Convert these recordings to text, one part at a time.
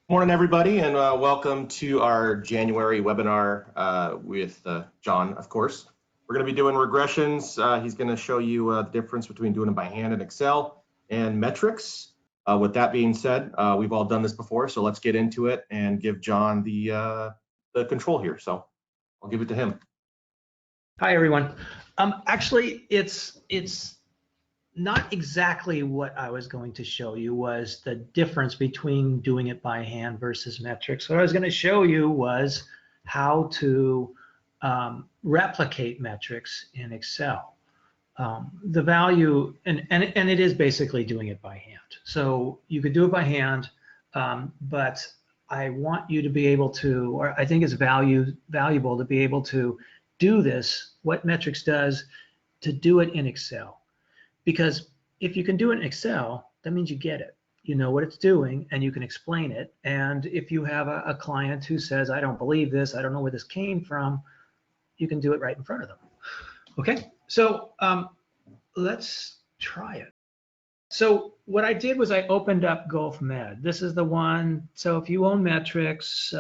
Morning, everybody, and welcome to our January webinar with John, of course. We're going to be doing regressions. He's going to show you the difference between doing it by hand in Excel and Metrix. With that being said, we've all done this before, so let's get into it and give John the control here. So I'll give it to him. Hi, everyone. Actually, it's not exactly what I was going to show you was the difference between doing it by hand versus Metrix. What I was going to show you was how to replicate Metrix in Excel. The value, and it is basically doing it by hand. So you could do it by hand, but I want you to be able to, or I think it's valuable to be able to do this, what Metrix does, to do it in Excel. Because if you can do it in Excel, that means you get it. You know what it's doing and you can explain it. And if you have a client who says, I don't believe this, I don't know where this came from, you can do it right in front of them. Okay, so let's try it. So what I did was I opened up Gulf Med. This is the one. So if you own Metrix,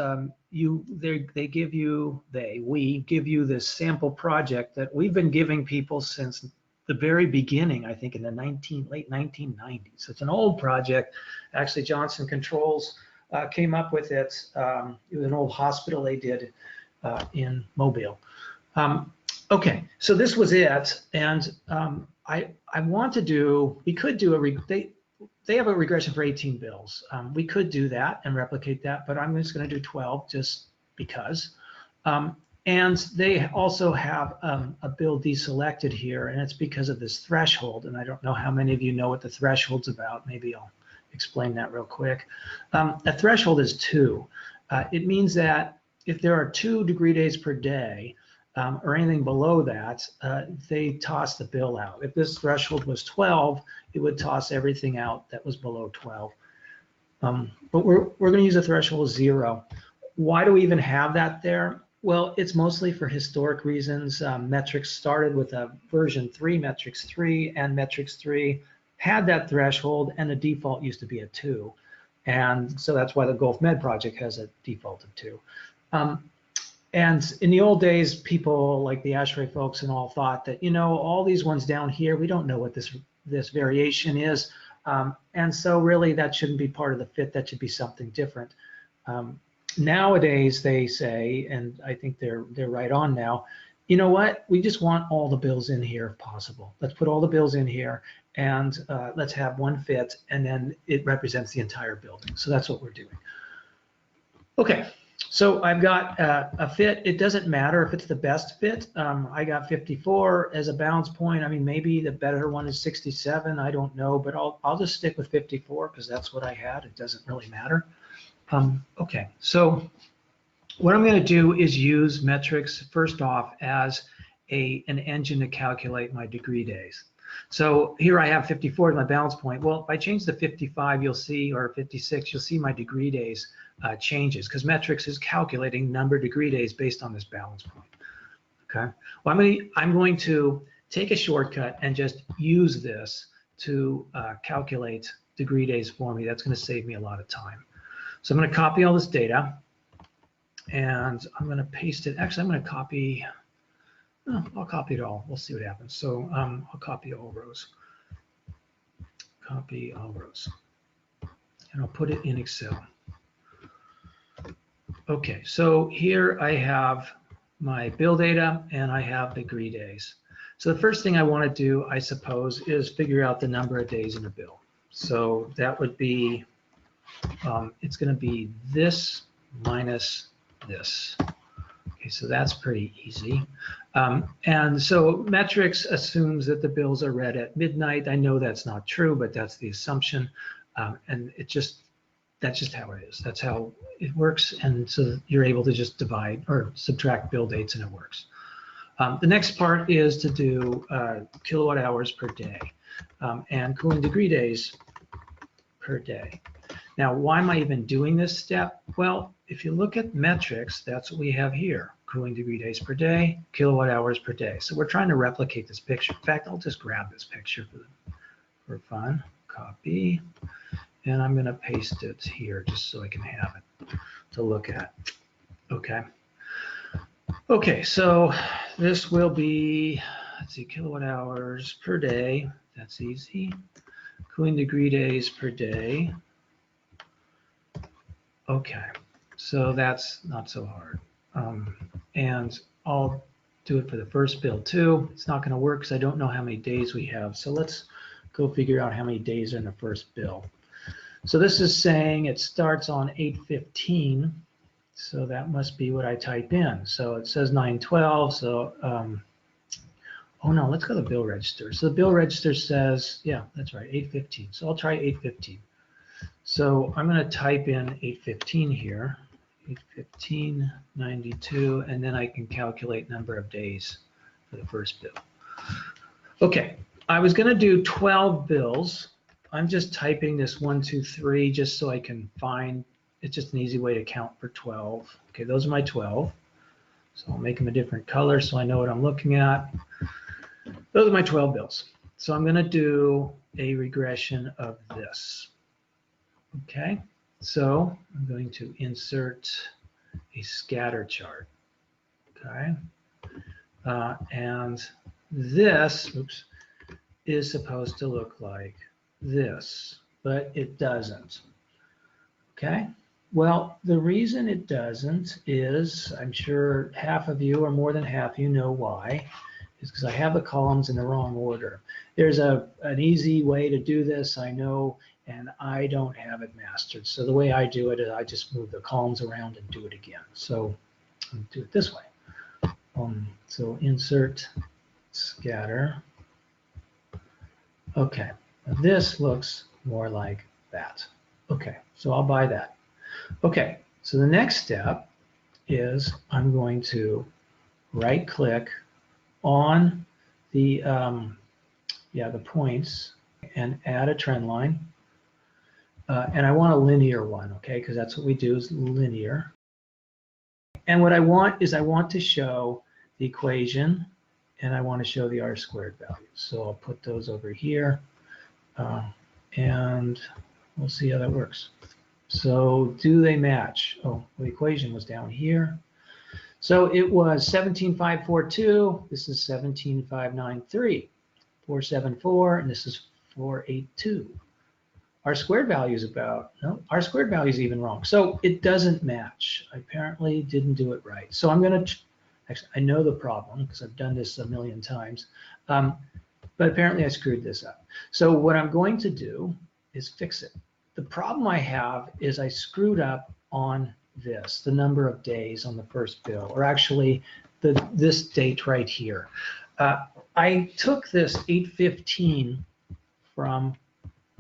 we give you this sample project that we've been giving people since the very beginning, I think in the late 1990s. It's an old project. Actually, Johnson Controls came up with it. It was an old hospital they did in Mobile. Okay, so this was it, and I want to do. We could do they have a regression for 18 bills. We could do that and replicate that, but I'm just going to do 12 just because. And they also have a bill deselected here, and it's because of this threshold. And I don't know how many of you know what the threshold's about. Maybe I'll explain that real quick. A threshold is 2. It means that if there are 2 degree days per day, or anything below that, they toss the bill out. If this threshold was 12, it would toss everything out that was below 12. But we're going to use a threshold of 0. Why do we even have that there? Well, it's mostly for historic reasons. Metrix started with a version 3, Metrix 3, and Metrix 3 had that threshold, and the default used to be a 2. And so that's why the Gulf Med project has a default of 2. And in the old days, people like the ASHRAE folks and all thought that, you know, all these ones down here, we don't know what this variation is. And so really that shouldn't be part of the fit, that should be something different. Nowadays they say, and I think they're right on now, you know what, we just want all the bills in here if possible. Let's put all the bills in here and let's have one fit, and then it represents the entire building. So that's what we're doing. Okay, so I've got a fit. It doesn't matter if it's the best fit. I got 54 as a balance point. I mean, maybe the better one is 67. I don't know, but I'll just stick with 54 because that's what I had. It doesn't really matter. Okay, so what I'm going to do is use Metrix first off as an engine to calculate my degree days. So here I have 54 as my balance point. Well, if I change to 55, you'll see, or 56, you'll see my degree days changes because Metrix is calculating number of degree days based on this balance point. Okay, well, I'm going to take a shortcut and just use this to calculate degree days for me. That's going to save me a lot of time. So I'm going to copy all this data, and I'm going to paste it. Actually, I'm going to copy. Oh, I'll copy it all. We'll see what happens. So I'll copy all rows. Copy all rows, and I'll put it in Excel. Okay, so here I have my bill data, and I have degree days. So the first thing I want to do, I suppose, is figure out the number of days in a bill. So that would be. It's going to be this minus this. Okay, so that's pretty easy. And so Metrix assumes that the bills are read at midnight. I know that's not true, but that's the assumption. And that's just how it is. That's how it works. And so you're able to just divide or subtract bill dates, and it works. The next part is to do kilowatt hours per day and cooling degree days per day. Now, why am I even doing this step? Well, if you look at Metrix, that's what we have here. Cooling degree days per day, kilowatt hours per day. So we're trying to replicate this picture. In fact, I'll just grab this picture for fun. Copy. and I'm going to paste it here just so I can have it to look at. Okay. Okay, so this will be, let's see, kilowatt hours per day. That's easy. Cooling degree days per day. Okay, so that's not so hard. And I'll do it for the first bill too. It's not going to work because I don't know how many days we have. So let's go figure out how many days are in the first bill. So this is saying it starts on 8/15. So that must be what I type in. So it says 9/12. So, oh no, let's go to the bill register. So the bill register says, yeah, that's right, 8/15. So I'll try 8/15. So I'm going to type in 8/15 here, 8/15, 92, and then I can calculate number of days for the first bill. Okay, I was going to do 12 bills. I'm just typing this 1, 2, 3 just so I can find, it's just an easy way to count for 12. Okay, those are my 12. So I'll make them a different color so I know what I'm looking at. Those are my 12 bills. So I'm going to do a regression of this. Okay, so I'm going to insert a scatter chart. Okay, and this, oops, is supposed to look like this, but it doesn't. Okay, well, the reason it doesn't is, I'm sure half of you or more than half you know why, is because I have the columns in the wrong order. There's an easy way to do this, I know, and I don't have it mastered. So the way I do it is I just move the columns around and do it again. So I'll do it this way. So insert scatter. Okay, now this looks more like that. Okay, so I'll buy that. Okay, so the next step is I'm going to right click on the the points and add a trend line. And I want a linear one, okay, because that's what we do is linear. And what I want is I want to show the equation and I want to show the R squared values. So I'll put those over here and we'll see how that works. So do they match? Oh, the equation was down here. So it was 17,542. This is 17,593. 474, and this is 482. R squared value is about, no, R squared value is even wrong. So it doesn't match. I apparently didn't do it right. So I'm going to, actually, I know the problem because I've done this a million times, but apparently I screwed this up. So what I'm going to do is fix it. The problem I have is I screwed up on this, the number of days on the first bill, or actually this date right here. I took this 8/15 from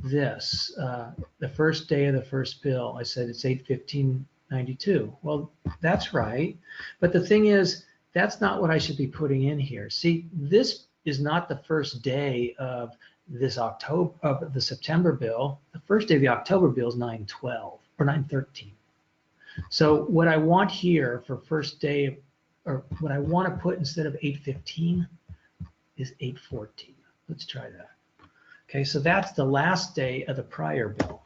this, the first day of the first bill. I said it's 8/15/92. Well, that's right. But the thing is, that's not what I should be putting in here. See, this is not the first day of this October, of the September bill. The first day of the October bill is 9/12 or 9/13. So what I want here for first day, or what I want to put instead of 8/15 is 8/14. Let's try that. Okay, so that's the last day of the prior bill.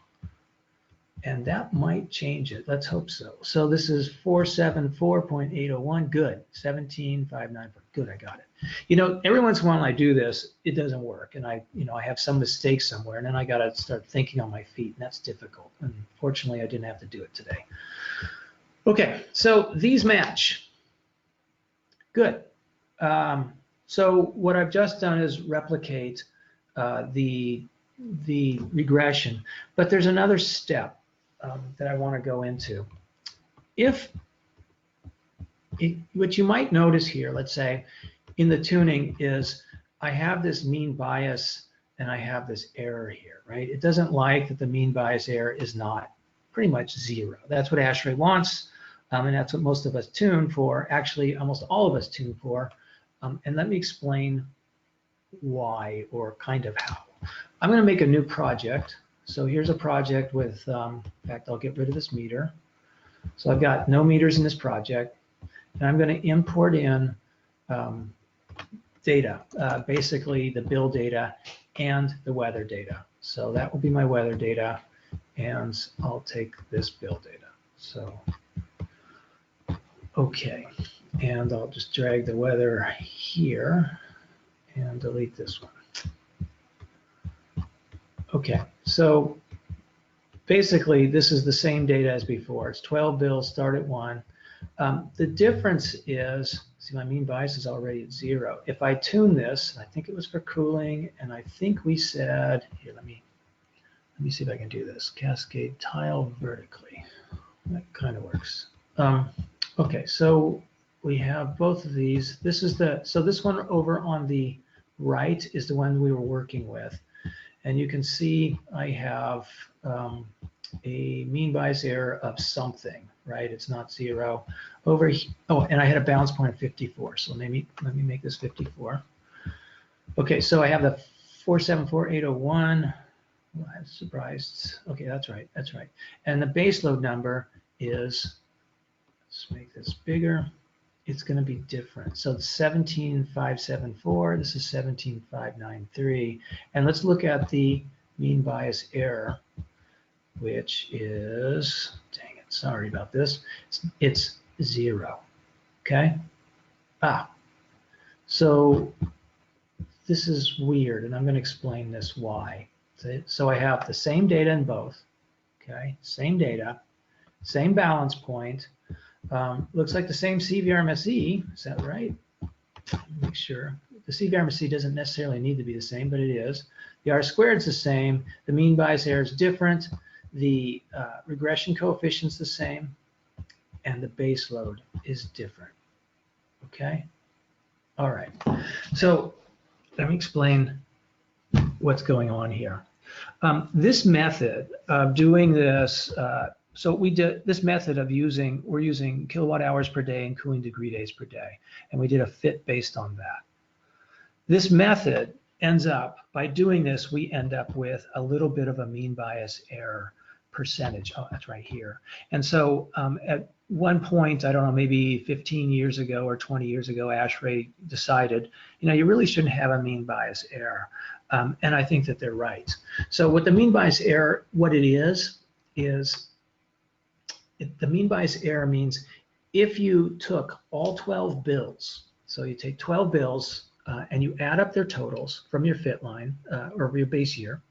And that might change it. Let's hope so. So this is 474.801. Good. 17,594. Good, I got it. You know, every once in a while I do this, it doesn't work. And I have some mistake somewhere, and then I got to start thinking on my feet, and that's difficult. And fortunately, I didn't have to do it today. Okay, so these match. Good. So what I've just done is replicate the regression, but there's another step that I want to go into. What you might notice here, let's say, in the tuning is I have this mean bias and I have this error here, right? It doesn't like that the mean bias error is not pretty much zero. That's what ASHRAE wants, and that's what most of us tune for. Actually, almost all of us tune for. And let me explain why, or kind of how. I'm going to make a new project. So here's a project with, in fact, I'll get rid of this meter. So I've got no meters in this project. And I'm going to import in data, basically the bill data and the weather data. So that will be my weather data. and I'll take this bill data. So, okay, and I'll just drag the weather here and delete this one. Okay, so basically this is the same data as before. It's 12 bills, start at 1. The difference is, see, my mean bias is already at 0. If I tune this, I think it was for cooling, and I think we said, here, let me see if I can do this. Cascade tile vertically. That kind of works. Okay, so we have both of these. This is so this one over on the right is the one we were working with. And you can see I have a mean bias error of something, right? It's not 0. Over here, oh, and I had a balance point of 54. So let me make this 54. Okay, so I have the 474,801. Well, I'm surprised. Okay, that's right. And the base load number is, let's make this bigger. It's going to be different. So it's 17,574. This is 17,593. And let's look at the mean bias error, which is, dang it, sorry about this. It's 0. Okay. So this is weird, and I'm going to explain this why. So I have the same data in both. Okay, same data, same balance point. Looks like the same CVRMSE. Is that right? Make sure. The CVRMSE doesn't necessarily need to be the same, but it is. The R squared is the same. The mean bias error is different. The regression coefficient is the same, and the base load is different. Okay. All right. So let me explain what's going on here. This method of doing this, so we did this method of we're using kilowatt hours per day and cooling degree days per day, and we did a fit based on that. This method ends up, by doing this, we end up with a little bit of a mean bias error percentage. Oh, that's right here. And so at one point, I don't know, maybe 15 years ago or 20 years ago, ASHRAE decided, you really shouldn't have a mean bias error. And I think that they're right. So what the mean bias error, what it is the mean bias error means if you took all 12 bills, so you take 12 bills and you add up their totals from your fit line or your base year,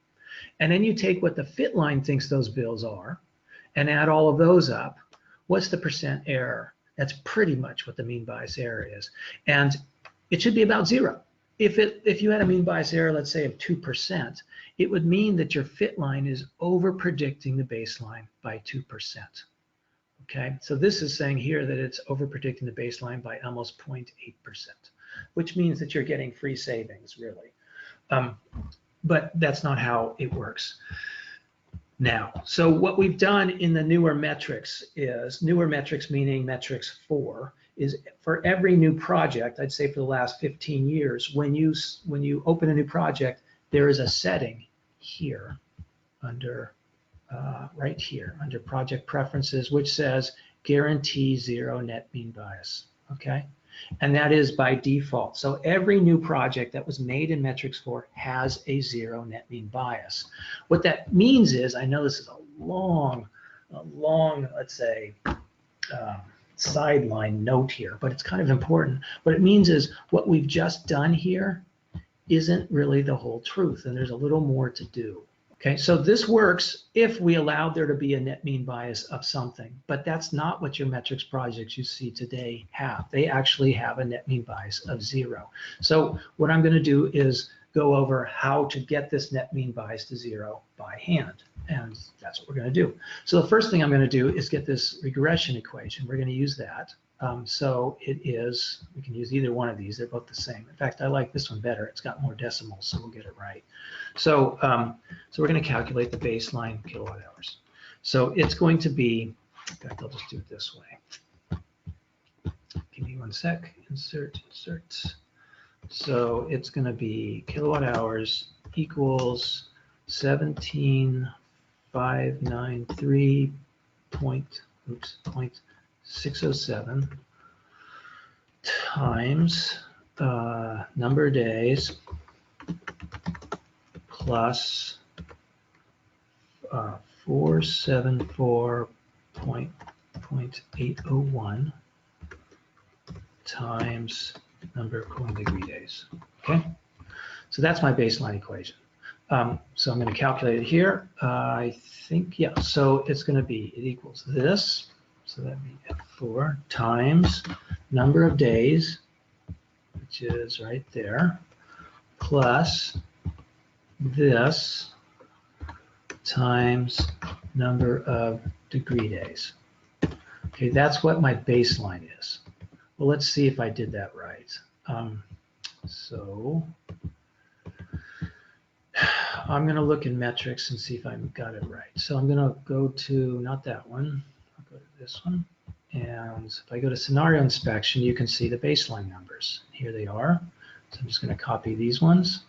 and then you take what the fit line thinks those bills are and add all of those up, what's the percent error? That's pretty much what the mean bias error is. And it should be about 0. If you had a mean bias error, let's say of 2%, it would mean that your fit line is over predicting the baseline by 2%. Okay, so this is saying here that it's over predicting the baseline by almost 0.8%, which means that you're getting free savings, really. But that's not how it works now. So what we've done in the newer Metrix is, newer Metrix meaning Metrix 4, is for every new project, I'd say for the last 15 years, when you open a new project, there is a setting here under right here under project preferences, which says guarantee 0 net mean bias. Okay, and that is by default. So every new project that was made in Metrix 4 has a 0 net mean bias. What that means is, I know this is a long, let's say, sideline note here, but it's kind of important. What it means is what we've just done here isn't really the whole truth, and there's a little more to do. Okay, so this works if we allowed there to be a net mean bias of something, but that's not what your Metrix projects you see today have. They actually have a net mean bias of 0. So what I'm going to do is go over how to get this net mean bias to 0 by hand, and that's what we're going to do. So the first thing I'm going to do is get this regression equation. We're going to use that. So it is, we can use either one of these. They're both the same. In fact, I like this one better. It's got more decimals, so we'll get it right. So, so we're going to calculate the baseline kilowatt hours. So it's going to be, in fact, I'll just do it this way. Give me one sec. Insert. So it's going to be kilowatt hours equals 17,593 .607 times number of days plus 474.801 times number of cooling degree days. Okay, so that's my baseline equation. So I'm going to calculate it here. I think, yeah, so it's going to be, it equals this. So that'd be F4 times number of days, which is right there, plus this times number of degree days. Okay, that's what my baseline is. Well, let's see if I did that right. So I'm going to look in Metrix and see if I got it right. So I'm going to go to, not that one, I'll go to this one. And if I go to scenario inspection, you can see the baseline numbers. Here they are. So I'm just going to copy these ones.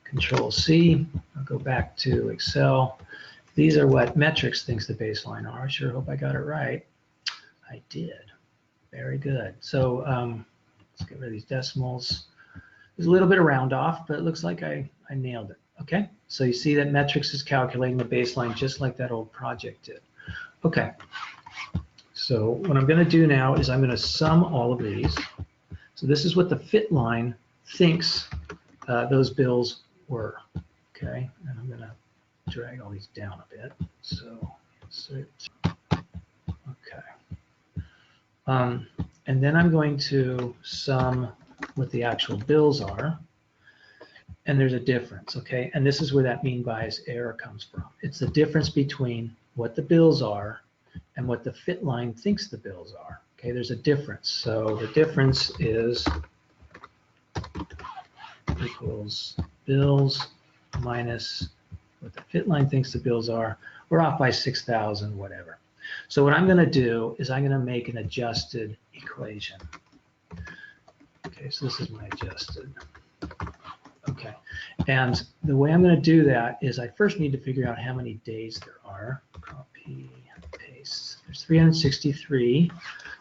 Control C, I'll go back to Excel. These are what Metrix thinks the baseline are. I sure hope I got it right. I did. Very good. So let's get rid of these decimals. There's a little bit of round off, but it looks like I nailed it. Okay, so you see that Metrix is calculating the baseline just like that old project did. Okay, so what I'm going to do now is I'm going to sum all of these. So this is what the fit line thinks those bills were. Okay, and I'm going to drag all these down a bit. So insert. Okay. And then I'm going to sum what the actual bills are. And there's a difference, okay? And this is where that mean bias error comes from. It's the difference between what the bills are and what the fit line thinks the bills are. Okay, there's a difference. So the difference is equals bills minus what the fit line thinks the bills are. We're off by 6,000, whatever. So what I'm going to do is I'm going to make an adjusted equation. Okay, so this is my adjusted. Okay, and the way I'm going to do that is I first need to figure out how many days there are. Copy, paste. There's 363.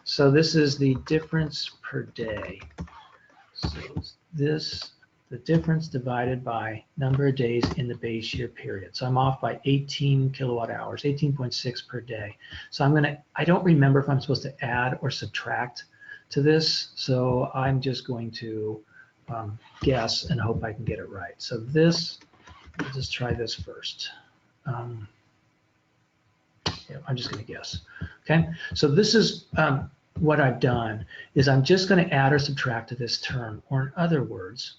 So this is the difference per day. So this, the difference divided by number of days in the base year period. So I'm off by 18 kilowatt hours, 18.6 per day. So I don't remember if I'm supposed to add or subtract to this. So I'm just going to guess and hope I can get it right. So this, let's just try this first. Yeah, I'm just going to guess. Okay, so this is what I've done is I'm just going to add or subtract to this term, or in other words,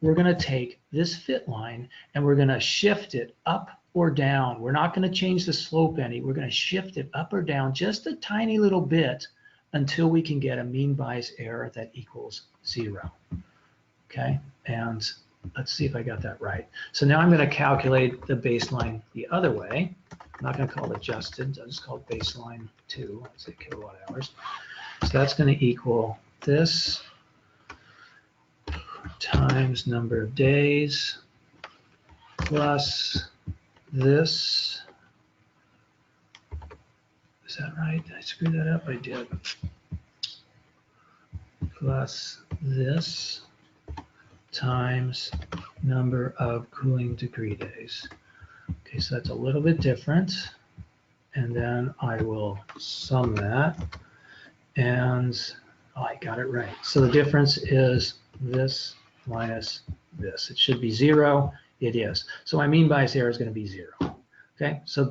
we're going to take this fit line and we're going to shift it up or down. We're not going to change the slope any. We're going to shift it up or down just a tiny little bit until we can get a mean bias error that equals 0. Okay, and let's see if I got that right. So now I'm going to calculate the baseline the other way. I'm not going to call it adjusted. I'll just call it baseline 2. Let's say kilowatt hours. So that's going to equal this times number of days plus this. Is that right? Did I screw that up? I did. Plus this times number of cooling degree days. Okay, so that's a little bit different. And then I will sum that. And oh, I got it right. So the difference is this minus this. It should be 0. It is. So my mean bias error is going to be 0. Okay, so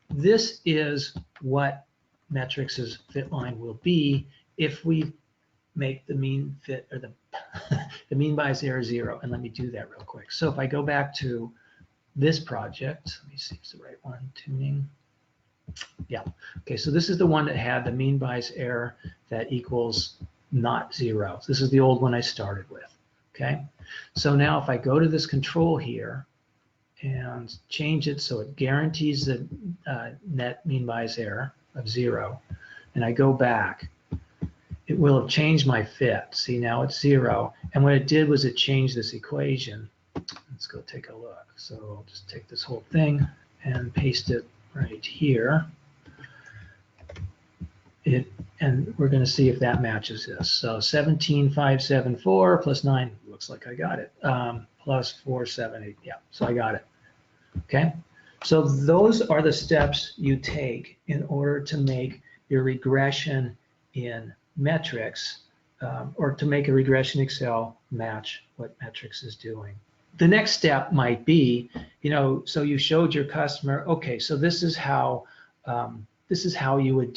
this is what Metrix's fit line will be if we make the mean fit or the the mean bias error 0. And let me do that real quick. So if I go back to this project, let me see if it's the right one, tuning. Yeah, okay, so this is the one that had the mean bias error that equals not 0. So this is the old one I started with, okay? So now if I go to this control here and change it so it guarantees the net mean bias error of 0, and I go back, it will have changed my fit. See, now it's 0. And what it did was it changed this equation. Let's go take a look. So I'll just take this whole thing and paste it right here. And we're going to see if that matches this. So 17,574 plus 9, looks like I got it. Plus 478, yeah, so I got it. Okay, So those are the steps you take in order to make your regression in Metrix, or to make a regression Excel match what Metrix is doing. The next step might be, so you showed your customer, okay, so this is how you would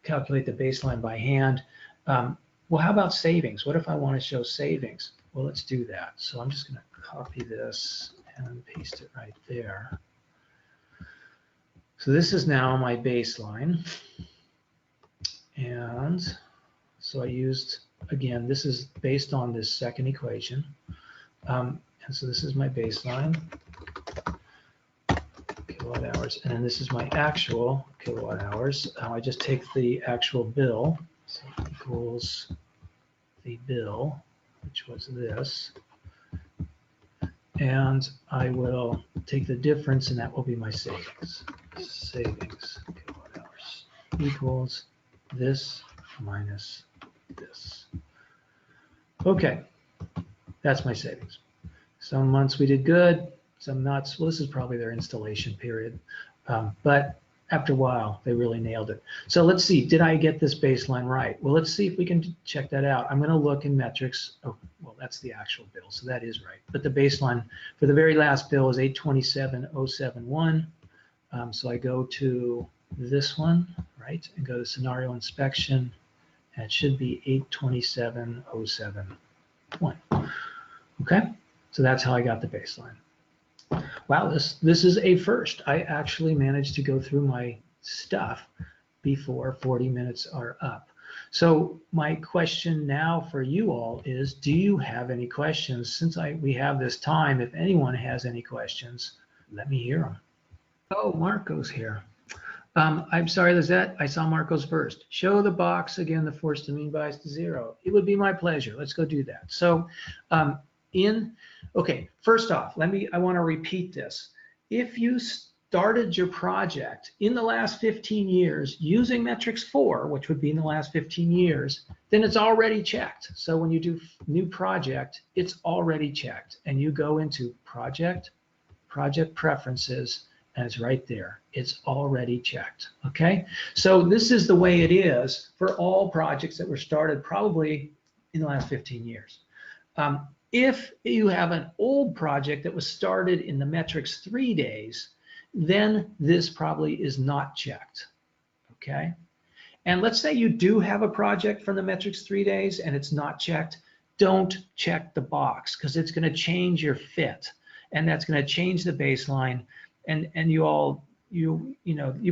calculate the baseline by hand. Well, how about savings? What if I want to show savings? Well, let's do that. So I'm just going to copy this and paste it right there. So this is now my baseline. And so I used, again, this is based on this second equation. And so this is my baseline, kilowatt hours. And then this is my actual kilowatt hours. I just take the actual bill, so equals the bill, which was this. And I will take the difference, and that will be my savings. Savings kilowatt hours equals this minus this. Okay, that's my savings. Some months we did good, some not. Well, this is probably their installation period, but after a while they really nailed it. So let's see, did I get this baseline right? Well, let's see if we can check that out. I'm going to look in Metrix. Oh, well, that's the actual bill, so that is right. But the baseline for the very last bill is 827,071. So I go to this one, right, and go to scenario inspection, and it should be 827,071. Okay, so that's how I got the baseline. Wow, this is a first. I actually managed to go through my stuff before 40 minutes are up. So my question now for you all is, do you have any questions? Since we have this time, if anyone has any questions, let me hear them. Oh, Marco's here. I'm sorry, Lizette, I saw Marco's first. Show the box again, the forced to mean bias to 0. It would be my pleasure. Let's go do that. So okay, first off, I want to repeat this. If you started your project in the last 15 years using Metrix 4, which would be in the last 15 years, then it's already checked. So when you do new project, it's already checked. And you go into project preferences, and it's right there. It's already checked, okay? So this is the way it is for all projects that were started probably in the last 15 years. If you have an old project that was started in the Metrix 3 days, then this probably is not checked, okay? And let's say you do have a project from the Metrix 3 days and it's not checked, don't check the box, because it's going to change your fit, and that's going to change the baseline. And you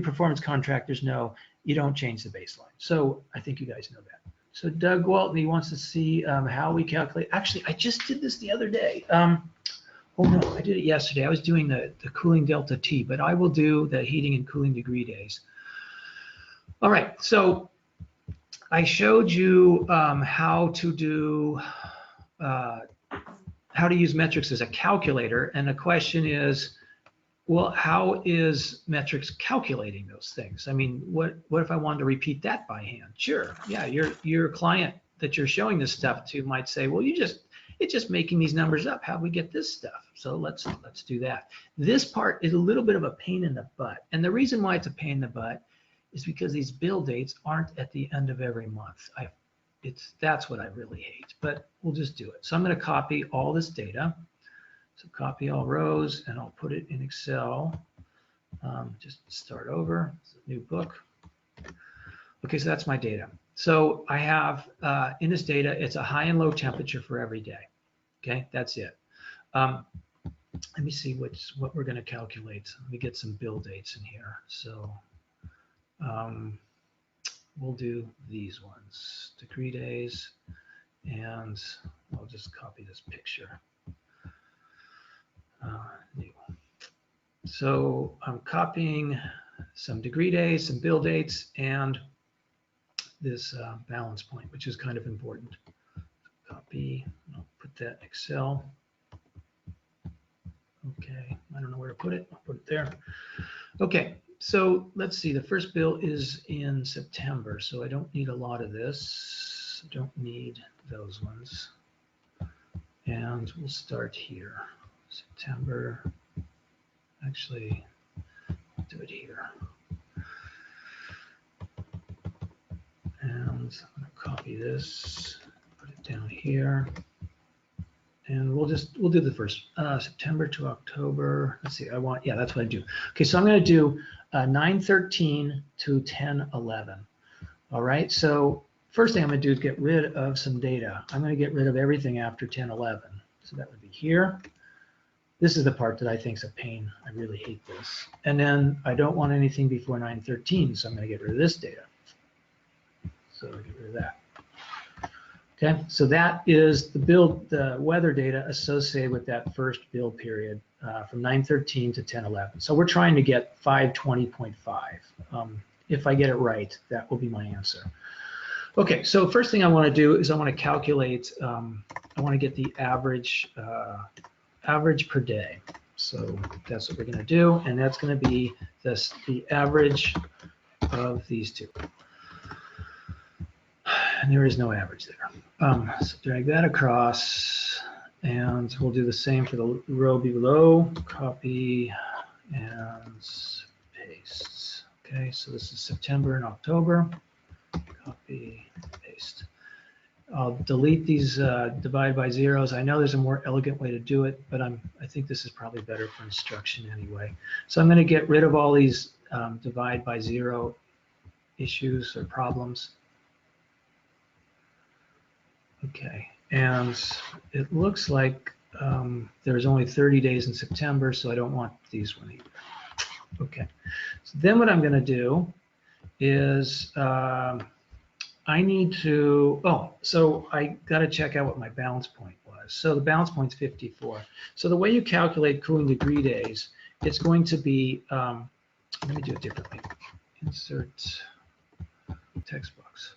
performance contractors know you don't change the baseline. So I think you guys know that. So Doug Walton, he wants to see how we calculate. Actually, I just did this the other day. Oh no, I did it yesterday. I was doing the cooling delta T, but I will do the heating and cooling degree days. All right, so I showed you how to use Metrix as a calculator, and the question is, well, how is Metrix calculating those things? I mean, what if I wanted to repeat that by hand? Sure, yeah, your client that you're showing this stuff to might say, well, it's just making these numbers up. How do we get this stuff? So let's do that. This part is a little bit of a pain in the butt, and the reason why it's a pain in the butt is because these bill dates aren't at the end of every month. That's what I really hate, but we'll just do it. So I'm going to copy all this data. So copy all rows, and I'll put it in Excel. Just start over, it's a new book. Okay, so that's my data. So I have, in this data, it's a high and low temperature for every day. Okay, that's it. Let me see what we're gonna calculate. Let me get some bill dates in here. So we'll do these ones, degree days, and I'll just copy this picture. New. So I'm copying some degree days, some bill dates, and this balance point, which is kind of important. Copy, I'll put that in Excel. Okay, I don't know where to put it. I'll put it there. Okay, so let's see. The first bill is in September, so I don't need a lot of this. I don't need those ones. And we'll start here. September, actually, do it here. And I'm going to copy this, put it down here. And we'll do the first, September to October. Let's see, yeah, that's what I do. Okay, so I'm going to do 9/13 to 10/11. All right, so first thing I'm going to do is get rid of some data. I'm going to get rid of everything after 10/11. So that would be here. This is the part that I think is a pain. I really hate this. And then I don't want anything before 9/13, so I'm going to get rid of this data. So I'll get rid of that. Okay, so that is the weather data associated with that first build period from 9/13 to 10/11. So we're trying to get 520.5. If I get it right, that will be my answer. Okay, so first thing I want to do is I want to calculate, I want to get the average per day. So that's what we're going to do, and that's going to be the average of these two. And there is no average there. So drag that across, and we'll do the same for the row below. Copy and paste. Okay, so this is September and October. Copy, paste. I'll delete these divide by zeros. I know there's a more elegant way to do it, but I think this is probably better for instruction anyway. So I'm going to get rid of all these divide by zero issues or problems. Okay, and it looks like there's only 30 days in September, so I don't want these one either. Okay, so then what I'm going to do is I need to, so I got to check out what my balance point was. So the balance point's 54. So the way you calculate cooling degree days, it's going to be, let me do it differently. Insert text box.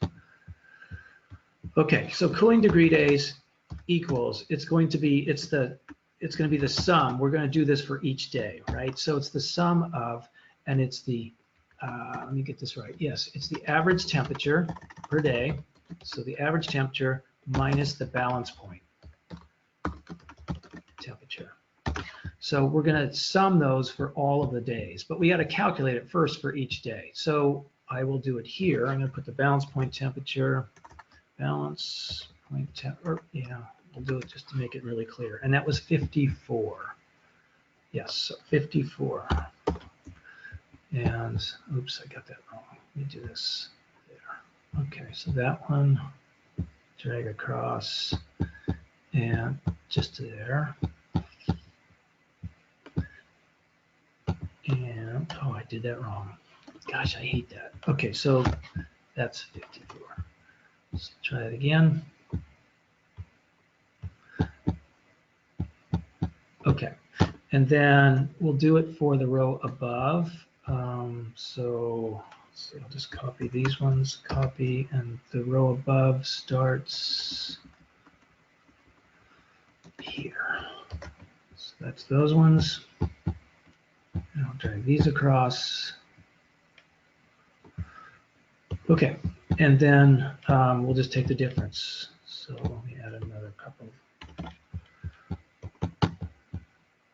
Okay, so cooling degree days equals, it's going to be the sum. We're going to do this for each day, right? So it's the sum of, and it's the, let me get this right. Yes, it's the average temperature per day. So the average temperature minus the balance point temperature. So we're going to sum those for all of the days, but we got to calculate it first for each day. So I will do it here. I'm going to put the balance point temperature. Balance point yeah, we'll do it just to make it really clear. And that was 54. Yes, so 54. And oops, I got that wrong. Let me do this there. Okay, so that one, drag across and just to there. And oh, I did that wrong. Gosh, I hate that. Okay, so that's 54. Let's try it again. Okay, and then we'll do it for the row above. So let's see, I'll just copy these ones, copy, and the row above starts here. So that's those ones. And I'll drag these across. Okay. And then we'll just take the difference. So let me add another couple.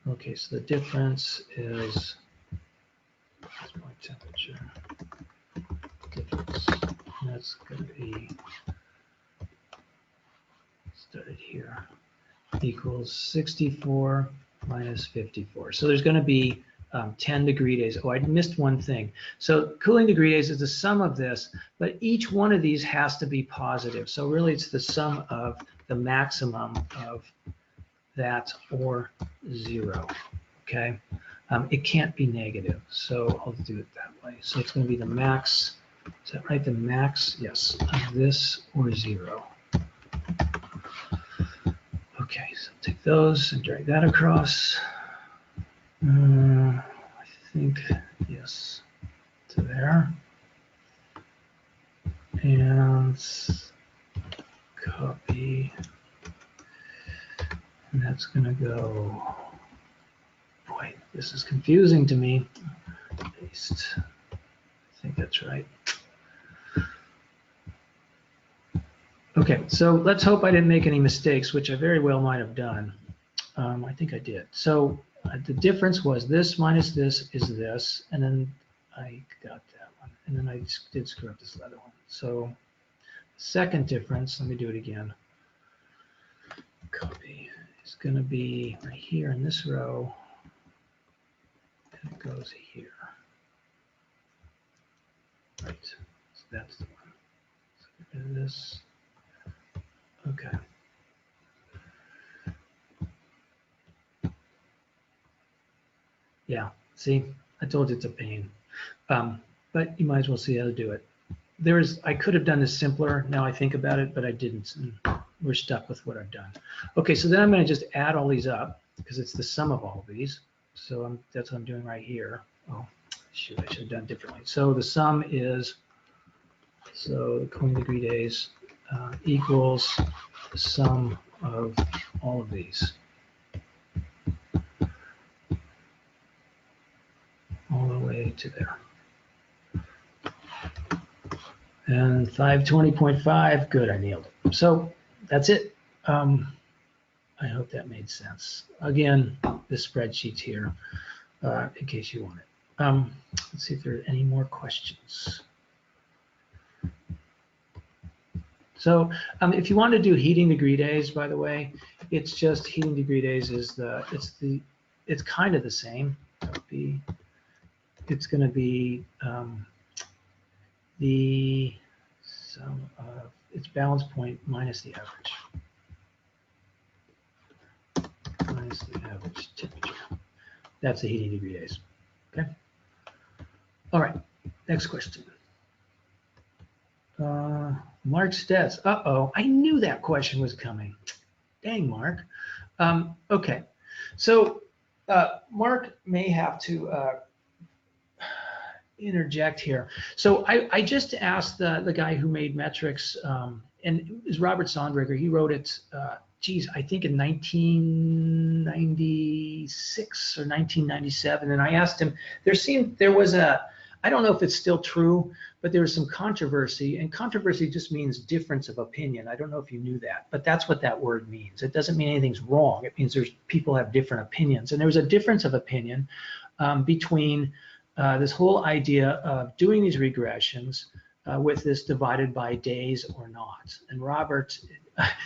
Okay, so the difference is my temperature. Difference. And that's going to be started here. Equals 64 minus 54. So there's going to be 10 degree days. Oh, I missed one thing. So cooling degree days is the sum of this, but each one of these has to be positive. So really it's the sum of the maximum of that or 0, okay? It can't be negative, so I'll do it that way. So it's going to be the max, is that right? The max, yes, of this or 0. Okay, so take those and drag that across. I think, yes, to there. And copy. And that's going to go, boy, this is confusing to me. Paste. I think that's right. Okay, so let's hope I didn't make any mistakes, which I very well might have done. I think I did. So the difference was this minus this is this, and then I got that one, and then I did screw up this other one. So second difference, let me do it again. Copy is going to be right here in this row, and it goes here. Right, so that's the one. So get rid of this. Okay. Yeah, see, I told you it's a pain, but you might as well see how to do it. I could have done this simpler now I think about it, but I didn't. And we're stuck with what I've done. Okay, so then I'm going to just add all these up because it's the sum of all of these. So that's what I'm doing right here. Oh, shoot, I should have done it differently. So the sum is, so the coin degree days equals the sum of all of these. All the way to there. And 520.5, good, I nailed it. So that's it. I hope that made sense. Again, this spreadsheet's here in case you want it. Let's see if there are any more questions. So if you want to do heating degree days, by the way, it's just heating degree days is it's kind of the same. It's going to be the sum of its balance point minus the average. Minus the average temperature. That's the heating degree days. Okay. All right. Next question. Mark Stetz. Uh-oh. I knew that question was coming. Dang, Mark. Okay. So Mark may have to interject here. So I just asked the guy who made Metrix, and it was Robert Sonberger. He wrote it, I think in 1996 or 1997. And I asked him, there was I don't know if it's still true, but there was some controversy, and controversy just means difference of opinion. I don't know if you knew that, but that's what that word means. It doesn't mean anything's wrong. It means people have different opinions, and there was a difference of opinion between this whole idea of doing these regressions with this divided by days or not. And Robert,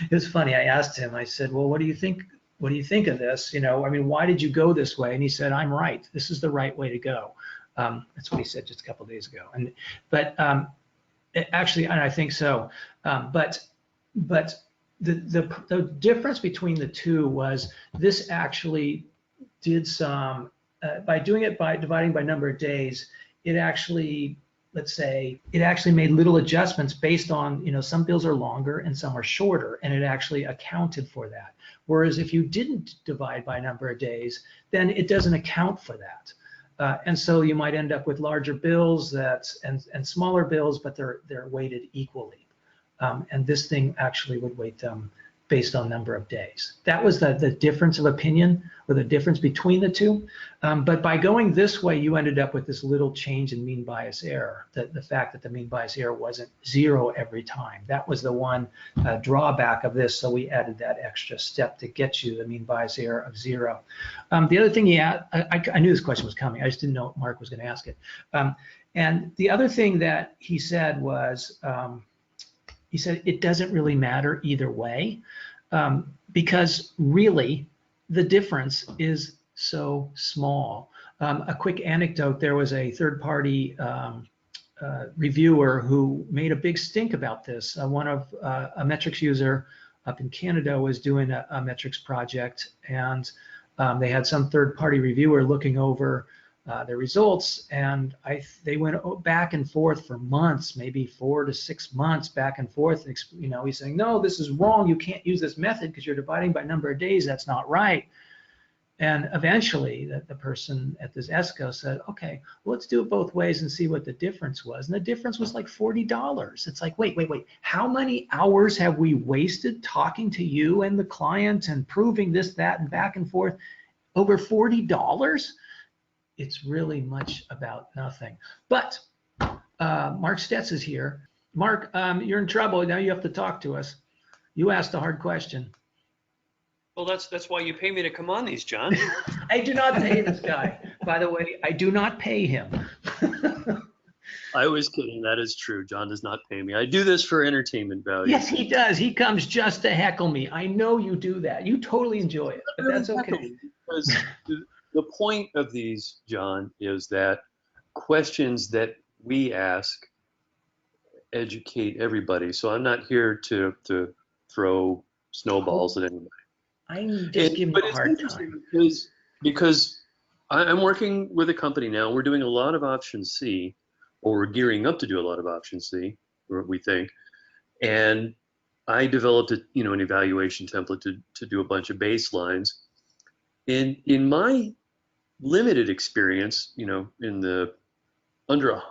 it was funny. I asked him. I said, "Well, what do you think? What do you think of this? Why did you go this way?" And he said, "I'm right. This is the right way to go." That's what he said just a couple of days ago. But actually, and I think so. But the difference between the two was this actually did some. By doing it by dividing by number of days, it actually, let's say, it actually made little adjustments based on, some bills are longer and some are shorter, and it actually accounted for that. Whereas if you didn't divide by number of days, then it doesn't account for that. And so you might end up with larger bills and smaller bills, but they're weighted equally. And this thing actually would weight them based on number of days. That was the difference of opinion, or the difference between the two. But by going this way, you ended up with this little change in mean bias error, the fact that the mean bias error wasn't 0 every time. That was the one drawback of this, so we added that extra step to get you the mean bias error of 0. The other thing I knew this question was coming, I just didn't know Mark was going to ask it. And the other thing that he said was, he said it doesn't really matter either way, because really the difference is so small. A quick anecdote, there was a third-party reviewer who made a big stink about this. A Metrix user up in Canada was doing a Metrix project, and they had some third-party reviewer looking over their results, and they went back and forth for months, maybe 4 to 6 months back and forth. He's saying, no, this is wrong. You can't use this method because you're dividing by number of days. That's not right. And eventually the person at this ESCO said, okay, well, let's do it both ways and see what the difference was. And the difference was like $40. It's like, wait. How many hours have we wasted talking to you and the client and proving this, that, and back and forth over $40? It's really much about nothing. But Mark Stetz is here. Mark, you're in trouble. Now you have to talk to us. You asked a hard question. Well, that's why you pay me to come on these, John. I do not pay this guy. By the way, I do not pay him. I was kidding. That is true. John does not pay me. I do this for entertainment value. Yes, he does. He comes just to heckle me. I know you do that. You totally enjoy it, but that's okay. Because the point of these, John, is that questions that we ask educate everybody. So I'm not here to throw snowballs at anybody. I'm just giving you a hard time. Because I'm working with a company now. We're doing a lot of option C, or we're gearing up to do a lot of option C, or we think. And I developed an evaluation template to do a bunch of baselines. In my limited experience, in the under,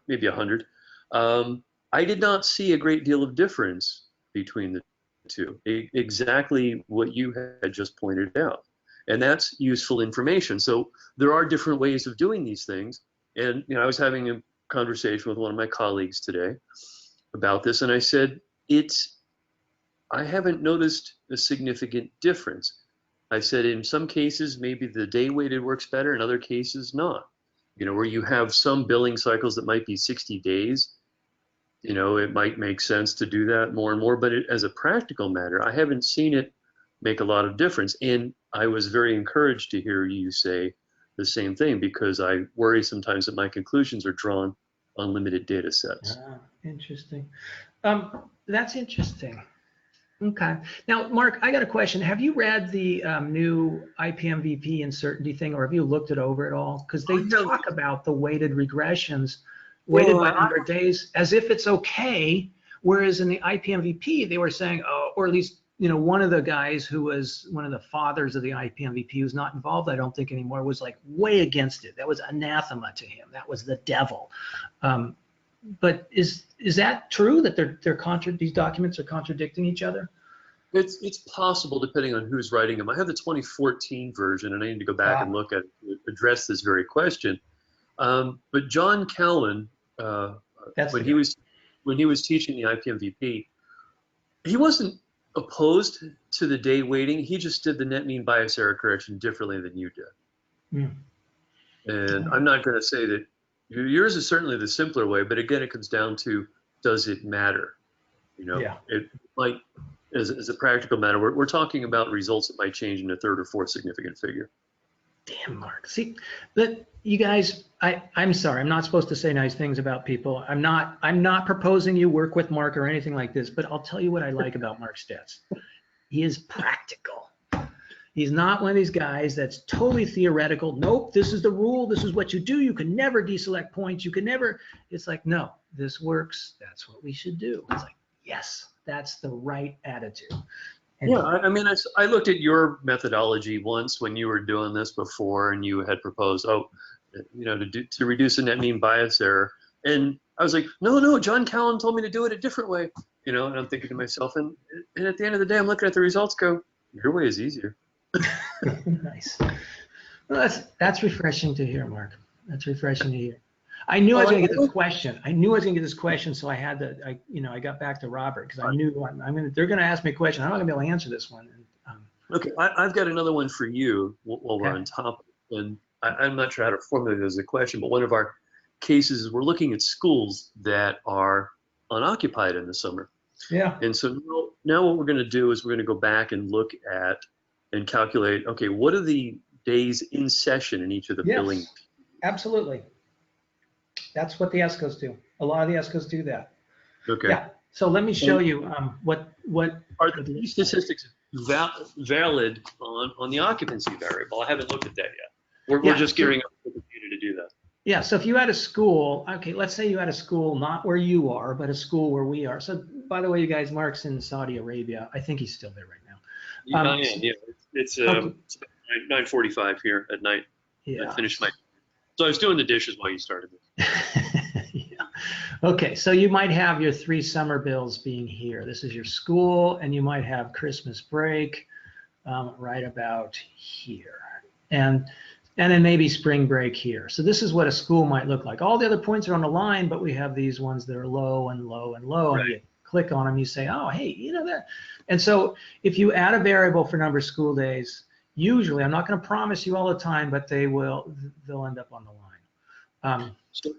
maybe 100, I did not see a great deal of difference between the two. Exactly what you had just pointed out. And that's useful information. So there are different ways of doing these things. And I was having a conversation with one of my colleagues today about this, and I said, I haven't noticed a significant difference. I said, in some cases, maybe the day weighted works better, in other cases, not. Where you have some billing cycles that might be 60 days, it might make sense to do that more and more. But as a practical matter, I haven't seen it make a lot of difference. And I was very encouraged to hear you say the same thing, because I worry sometimes that my conclusions are drawn on limited data sets. Interesting. That's interesting. Okay. Now, Mark, I got a question. Have you read the new IPMVP uncertainty thing, or have you looked it over at all? Because they talk about the weighted regressions, weighted by 100 days, as if it's okay, whereas in the IPMVP, they were saying, oh, or at least one of the guys who was one of the fathers of the IPMVP, who's not involved, I don't think anymore, was like way against it. That was anathema to him. That was the devil. But is that true that these documents are contradicting each other? It's possible, depending on who's writing them. I have the 2014 version, and I need to go back and look at it to address this very question. But John Cowan, when he was teaching the IPMVP, he wasn't opposed to the day weighting. He just did the net mean bias error correction differently than you did. And I'm not going to say that yours is certainly the simpler way, but again, it comes down to, does it matter? It might, as a practical matter, we're talking about results that might change in a third or fourth significant figure. Damn, Mark. See, you guys, I'm sorry, I'm not supposed to say nice things about people. I'm not proposing you work with Mark or anything like this, but I'll tell you what I like about Mark Stetz. He is practical. He's not one of these guys that's totally theoretical. Nope, this is the rule. This is what you do. You can never deselect points. You can never. It's like, no, this works. That's what we should do. It's like, yes, that's the right attitude. And I looked at your methodology once when you were doing this before, and you had proposed, to reduce the net mean bias error. And I was like, no, John Cowan told me to do it a different way. And I'm thinking to myself, and at the end of the day, I'm looking at the results, go, your way is easier. Nice. Well, that's refreshing to hear, Mark. That's refreshing to hear. I knew I was going to get this question. So I got back to Robert, because I knew they're going to ask me a question. I'm not going to be able to answer this one. Okay, I've got another one for you while we're on top. And I'm not sure how to formulate it as a question, but one of our cases is we're looking at schools that are unoccupied in the summer. Yeah. And so now what we're going to do is we're going to go back and look at and calculate, okay, what are the days in session in each of the billing? Absolutely. That's what the ESCOs do. A lot of the ESCOs do that. Okay. Yeah. So let me show you what are these statistics valid on the occupancy variable? I haven't looked at that yet. We're just gearing up the computer to do that. Yeah. So if you had a school, okay, let's say you had a school not where you are, but a school where we are. So by the way, you guys, Mark's in Saudi Arabia. I think he's still there right now. It's about 9:45 here at night. Yeah. I finished so I was doing the dishes while you started this. Yeah. Okay, so you might have your 3 summer bills being here. This is your school, and you might have Christmas break right about here, and then maybe spring break here. So this is what a school might look like. All the other points are on the line, but we have these ones that are low and low and low, and you click on them, you say, oh, hey, you know that. And so if you add a variable for number of school days, usually, I'm not going to promise you all the time, but they'll end up on the line. So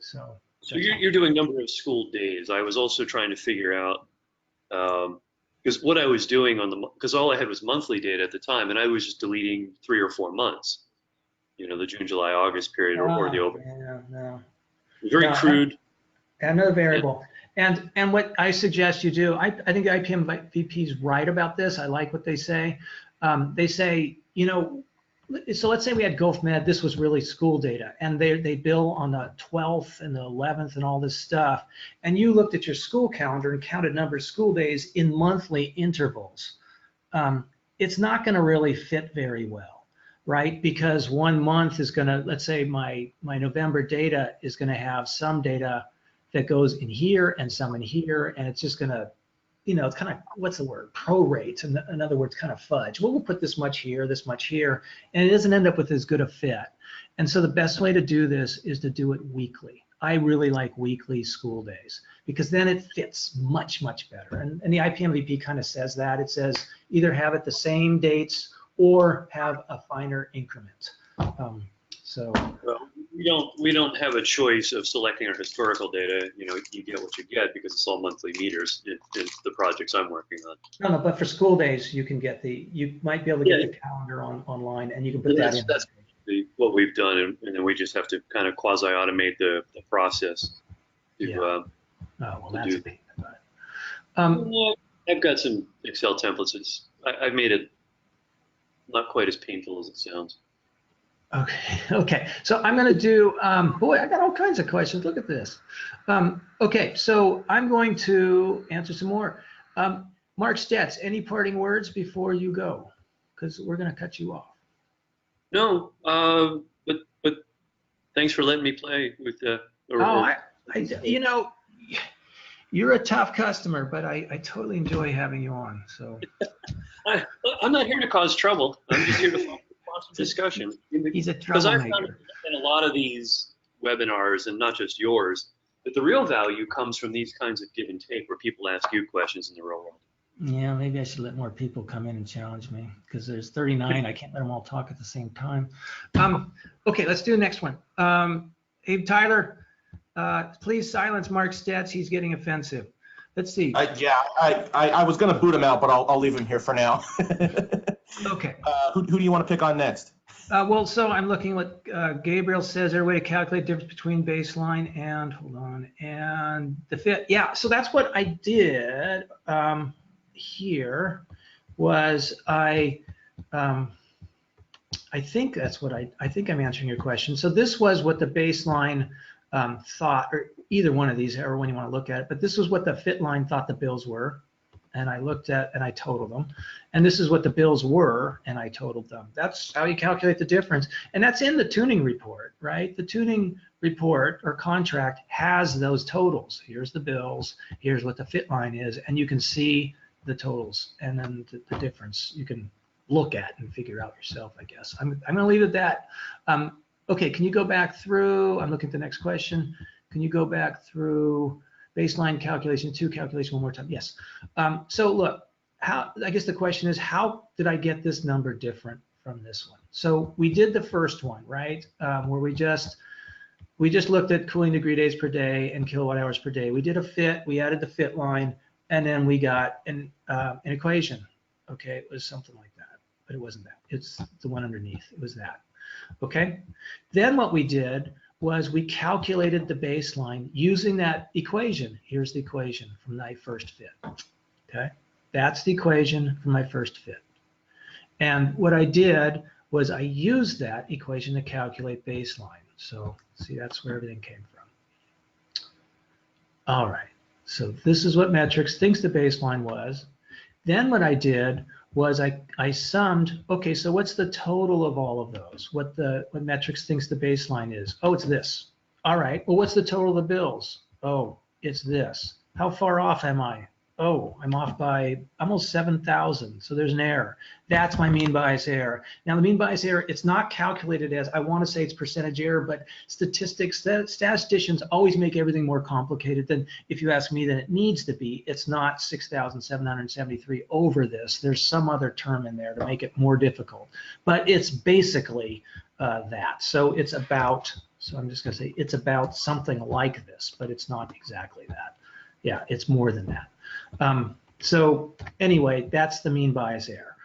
you're doing number of school days. I was also trying to figure out, because what I was doing because all I had was monthly data at the time, and I was just deleting 3 or 4 months, the June, July, August period, or the open. Yeah, no. Very crude. Another variable. And what I suggest you do, I think the IPM VP is right about this. I like what they say. They say, so let's say we had Gulf Med, this was really school data, and they bill on the 12th and the 11th and all this stuff, and you looked at your school calendar and counted number of school days in monthly intervals. It's not going to really fit very well, right? Because 1 month is going to, let's say my November data is going to have some data that goes in here and some in here, and it's just going to, it's kind of, what's the word, prorate, in other words, kind of fudge. Well, we'll put this much here, and it doesn't end up with as good a fit. And so the best way to do this is to do it weekly. I really like weekly school days because then it fits much, much better. And the IPMVP kind of says that. It says either have it the same dates or have a finer increment. Well, we don't have a choice of selecting our historical data. You get what you get because it's all monthly meters in the projects I'm working on. No, but for school days, you might be able to get the calendar online, and you can put that in. That's what we've done, and then we just have to kind of quasi-automate the process to that's a pain. I've got some Excel templates. I've made it not quite as painful as it sounds. Okay. So I'm going to do, boy, I got all kinds of questions. Look at this. Okay, so I'm going to answer some more. Mark Stetz, any parting words before you go? Because we're going to cut you off. No, but thanks for letting me play with you're a tough customer, but I totally enjoy having you on. So I'm not here to cause trouble. I'm just here to discussion. He's a troublemaker. Because I found in a lot of these webinars, and not just yours, that the real value comes from these kinds of give and take where people ask you questions in the real world. Yeah, maybe I should let more people come in and challenge me because there's 39. I can't let them all talk at the same time. Okay, let's do the next one. Hey, Tyler, please silence Mark Stetz. He's getting offensive. Let's see. I was going to boot him out, but I'll leave him here for now. Okay. Who do you want to pick on next? So I'm looking what Gabriel says. There a way to calculate the difference between baseline and and the fit. Yeah. So that's what I did here. Was I think that's what I think I'm answering your question. So this was what the baseline thought, or either one of these, however one you want to look at it. But this was what the fit line thought the bills were. And I looked at and I totaled them. And this is what the bills were, and I totaled them. That's how you calculate the difference. And that's in the tuning report, right? The tuning report or contract has those totals. Here's the bills, here's what the fit line is, and you can see the totals and then the difference you can look at and figure out yourself, I guess. I'm going to leave it at that. Okay, can you go back through? I'm looking at the next question. Can you go back through baseline calculation, calculation one more time? Yes. So look, I guess the question is, how did I get this number different from this one? So we did the first one, right? Where we just looked at cooling degree days per day and kilowatt hours per day. We did a fit, we added the fit line, and then we got an equation. Okay, it was something like that, but it wasn't that. It's the one underneath, it was that. Okay, then what we did was we calculated the baseline using that equation. Here's the equation from my first fit. Okay, that's the equation from my first fit. And what I did was I used that equation to calculate baseline. So see, that's where everything came from. All right, so this is what Metrix thinks the baseline was. Then what I did was I summed, okay, so what's the total of all of those? What Metrix thinks the baseline is? Oh, it's this. All right, well, what's the total of the bills? Oh, it's this. How far off am I? oh, I'm off by almost 7,000. So there's an error. That's my mean bias error. Now the mean bias error, it's not calculated as, I want to say it's percentage error, but statisticians always make everything more complicated than, if you ask me, than it needs to be. It's not 6,773 over this. There's some other term in there to make it more difficult, but it's basically that. So it's about, so I'm just going to say it's about something like this, but it's not exactly that. Yeah, it's more than that. So anyway, that's the mean bias error,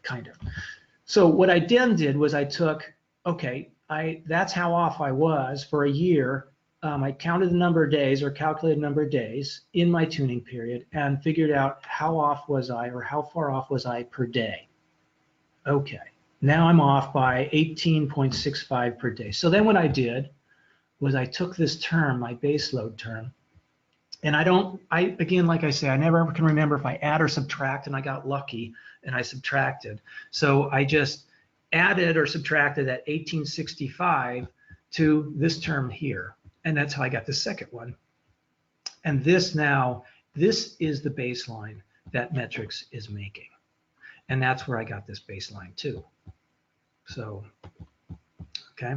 kind of. So what I then did was I took, okay, that's how off I was for a year. I counted the number of days, or calculated the number of days in my tuning period, and figured out how off was I, or how far off was I per day. Okay, now I'm off by 18.65 per day. So then what I did was I took this term, my base load term, and again, like I say, I never can remember if I add or subtract, and I got lucky and I subtracted. So I just added or subtracted that 1865 to this term here. And that's how I got the second one. And this is the baseline that Metrix is making. And that's where I got this baseline too. So, okay.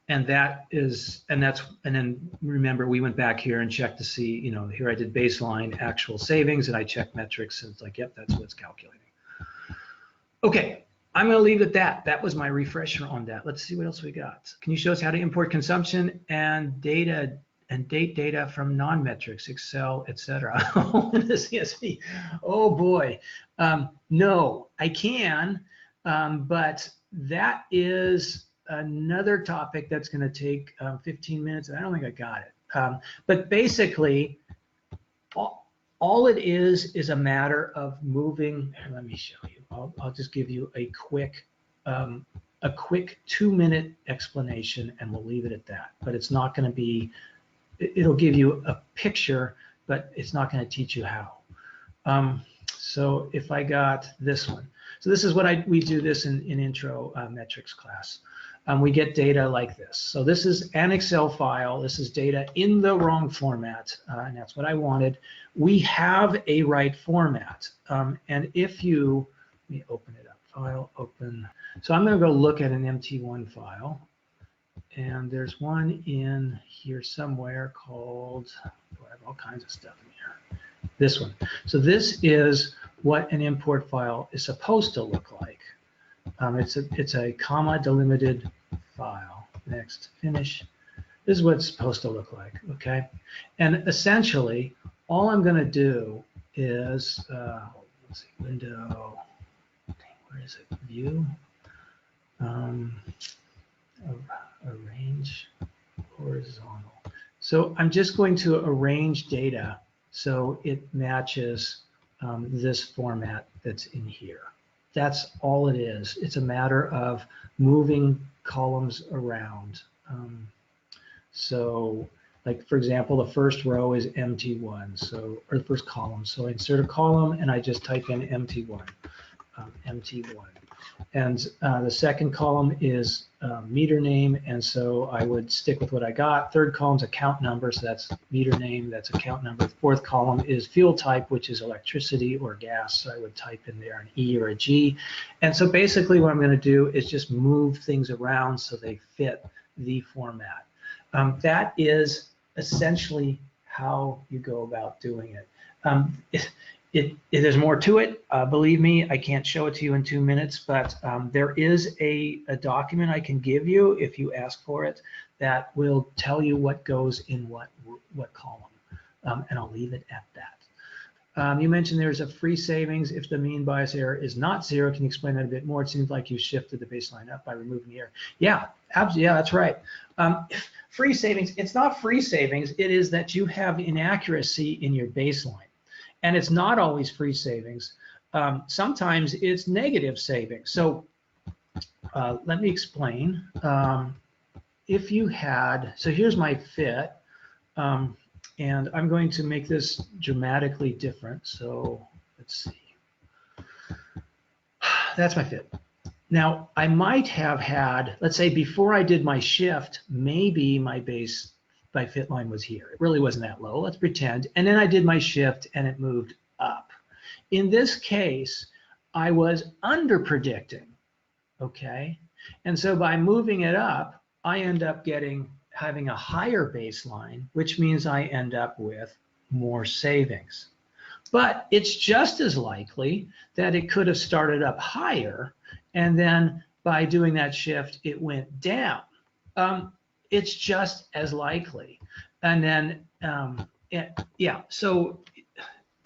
And then remember, we went back here and checked to see, here I did baseline actual savings, and I checked Metrix, and it's like, yep, that's what it's calculating. Okay, I'm going to leave it at that. That was my refresher on that. Let's see what else we got. Can you show us how to import consumption and data and date data from non-Metrix, Excel, etc. in the CSV? Oh boy, no, I can, but that is another topic that's going to take 15 minutes. I don't think I got it. But basically, all it is a matter of moving. Let me show you. I'll just give you a quick 2-minute explanation, and we'll leave it at that. But it's not going to be. It'll give you a picture, but it's not going to teach you how. So if I got this one. So this is what we do this in intro Metrix class. We get data like this. So this is an Excel file. This is data in the wrong format, and that's what I wanted. We have a right format. And if you, let me open it up, file, open. So I'm going to go look at an MT1 file. And there's one in here somewhere called, I have all kinds of stuff in here. This one. So this is what an import file is supposed to look like. It's a comma delimited file. Next, finish. This is what it's supposed to look like, okay? And essentially, all I'm going to do is, let's see, window, where is it? View, arrange, horizontal. So I'm just going to arrange data so it matches this format that's in here. That's all it is. It's a matter of moving columns around. So like, for example, the first row is MT1, so, or the first column. So I insert a column and I just type in MT1, MT1. And the second column is meter name, and so I would stick with what I got. Third column's account number, so that's meter name, that's account number. Fourth column is fuel type, which is electricity or gas, so I would type in there an E or a G. And so basically what I'm going to do is just move things around so they fit the format. That is essentially how you go about doing it. There's more to it. Believe me, I can't show it to you in 2 minutes, but there is a document I can give you if you ask for it that will tell you what goes in what column, and I'll leave it at that. You mentioned there's a free savings if the mean bias error is not 0. Can you explain that a bit more? It seems like you shifted the baseline up by removing the error. Yeah, absolutely. Yeah, that's right. Free savings, it's not free savings. It is that you have inaccuracy in your baseline. And it's not always free savings. Sometimes it's negative savings. So let me explain. If you had, so here's my fit, and I'm going to make this dramatically different. So let's see. That's my fit. Now, I might have had, let's say before I did my shift, maybe my base my fit line was here. It really wasn't that low. Let's pretend. And then I did my shift and it moved up. In this case, I was under predicting. Okay. And so by moving it up, I end up having a higher baseline, which means I end up with more savings. But it's just as likely that it could have started up higher, and then by doing that shift, it went down. It's just as likely. And then, yeah, so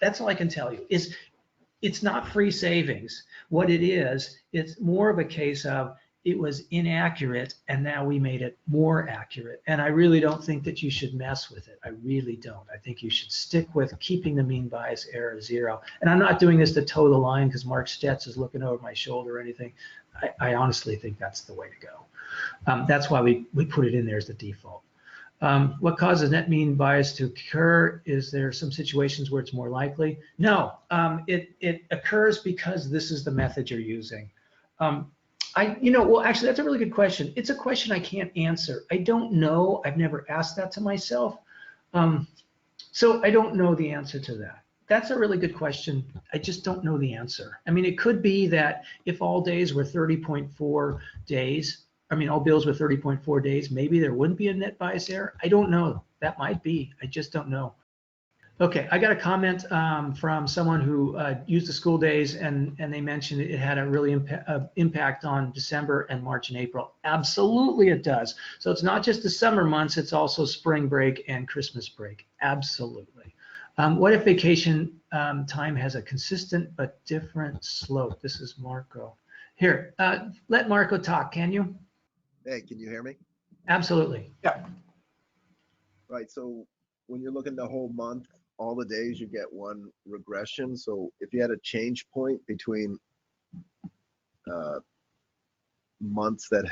that's all I can tell you. It's not free savings. What it is, it's more of a case of it was inaccurate and now we made it more accurate. And I really don't think that you should mess with it. I really don't. I think you should stick with keeping the mean bias error 0. And I'm not doing this to toe the line because Mark Stetz is looking over my shoulder or anything. I honestly think that's the way to go. That's why we put it in there as the default. What causes net mean bias to occur? Is there some situations where it's more likely? No, it occurs because this is the method you're using. Well, actually, that's a really good question. It's a question I can't answer. I don't know. I've never asked that to myself. So I don't know the answer to that. That's a really good question. I just don't know the answer. I mean, it could be that if all days were 30.4 days, all bills were 30.4 days, maybe there wouldn't be a net bias error. I don't know. That might be. I just don't know. Okay, I got a comment from someone who used the school days, and they mentioned it had a really impact on December and March and April. Absolutely it does. So it's not just the summer months, it's also spring break and Christmas break. Absolutely. What if vacation time has a consistent but different slope? This is Marco. Here, let Marco talk, can you? Hey, can you hear me? Absolutely. Yeah. Right, so when you're looking the whole month, all the days, you get one regression. So if you had a change point between months that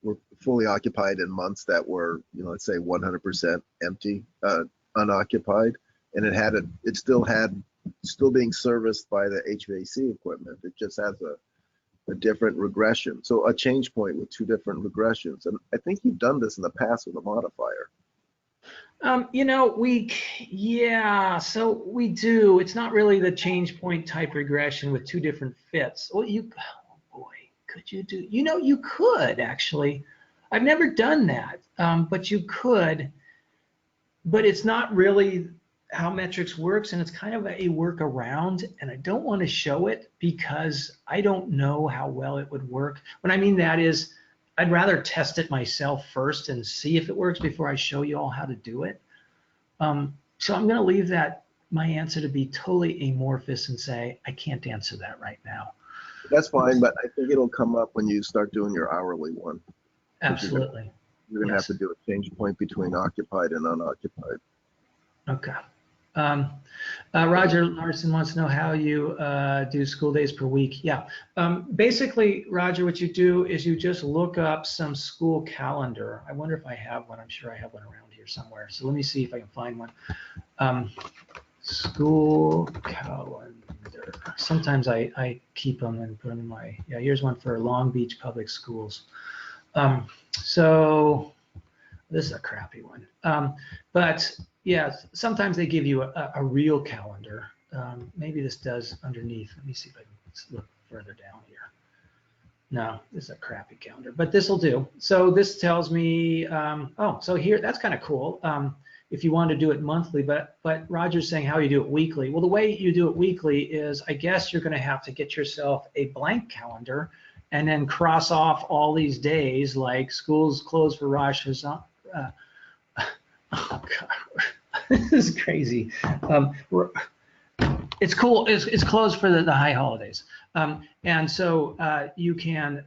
were fully occupied and months that were, let's say 100% empty, unoccupied, and it still being serviced by the HVAC equipment, it just has a different regression. So a change point with 2 different regressions. And I think you've done this in the past with a modifier. So we do. It's not really the change point type regression with 2 different fits. Well, could you do? You could actually. I've never done that, but you could. But it's not really how Metrix works, and it's kind of a workaround, and I don't want to show it because I don't know how well it would work. What I mean that is, I'd rather test it myself first and see if it works before I show you all how to do it. So I'm going to leave my answer to be totally amorphous and say I can't answer that right now. That's fine, but I think it'll come up when you start doing your hourly one. Absolutely. You're going to have to do a change point between occupied and unoccupied. Okay. Roger Larson wants to know how you do school days per week. Yeah. Basically, Roger, what you do is you just look up some school calendar. I wonder if I have one. I'm sure I have one around here somewhere. So let me see if I can find one. School calendar. Sometimes I keep them and put them in my, here's one for Long Beach Public Schools. So this is a crappy one. But yeah, sometimes they give you a real calendar. Maybe this does underneath. Let me see if I can look further down here. No, this is a crappy calendar, but this will do. So this tells me, so here, that's kind of cool. If you want to do it monthly, but Roger's saying how you do it weekly. Well, the way you do it weekly is, I guess you're going to have to get yourself a blank calendar and then cross off all these days, like school's closed for Rosh Hashanah. Oh God, this is crazy. It's cool. It's closed for the high holidays, and so you can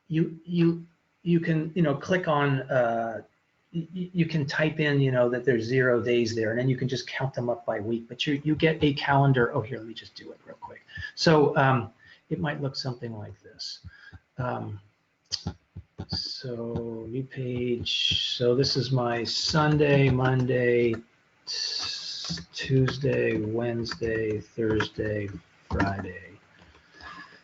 you can click on you can type in that there's 0 days there, and then you can just count them up by week. But you get a calendar. Oh, here, let me just do it real quick. So it might look something like this. So new page. So this is my Sunday, Monday, Tuesday, Wednesday, Thursday, Friday.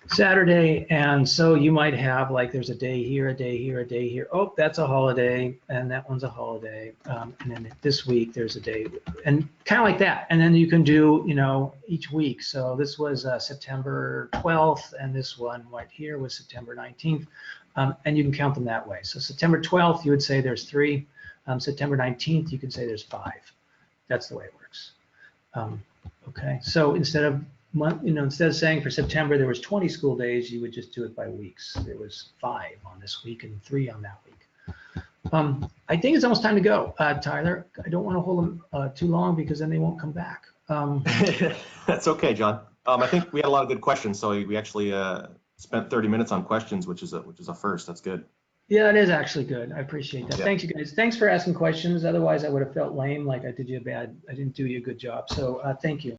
Saturday, and so you might have like there's a day here, a day here, a day here. Oh, that's a holiday, and that one's a holiday. And then this week there's a day, and kind of like that. And then you can do, you know, each week. So this was September 12th, and this one right here was September 19th, and you can count them that way. So September 12th, you would say there's 3. September 19th, you can say there's 5. That's the way it works. Okay, so instead of saying for September there was 20 school days, you would just do it by weeks. There was 5 on this week and 3 on that week. I think it's almost time to go, Tyler. I don't want to hold them too long because then they won't come back. That's okay, John. I think we had a lot of good questions, so we actually spent 30 minutes on questions, which is a first. That's good. Yeah, it is actually good. I appreciate that. Yeah. Thanks, you guys. Thanks for asking questions. Otherwise, I would have felt lame, like I didn't do you a good job. So thank you.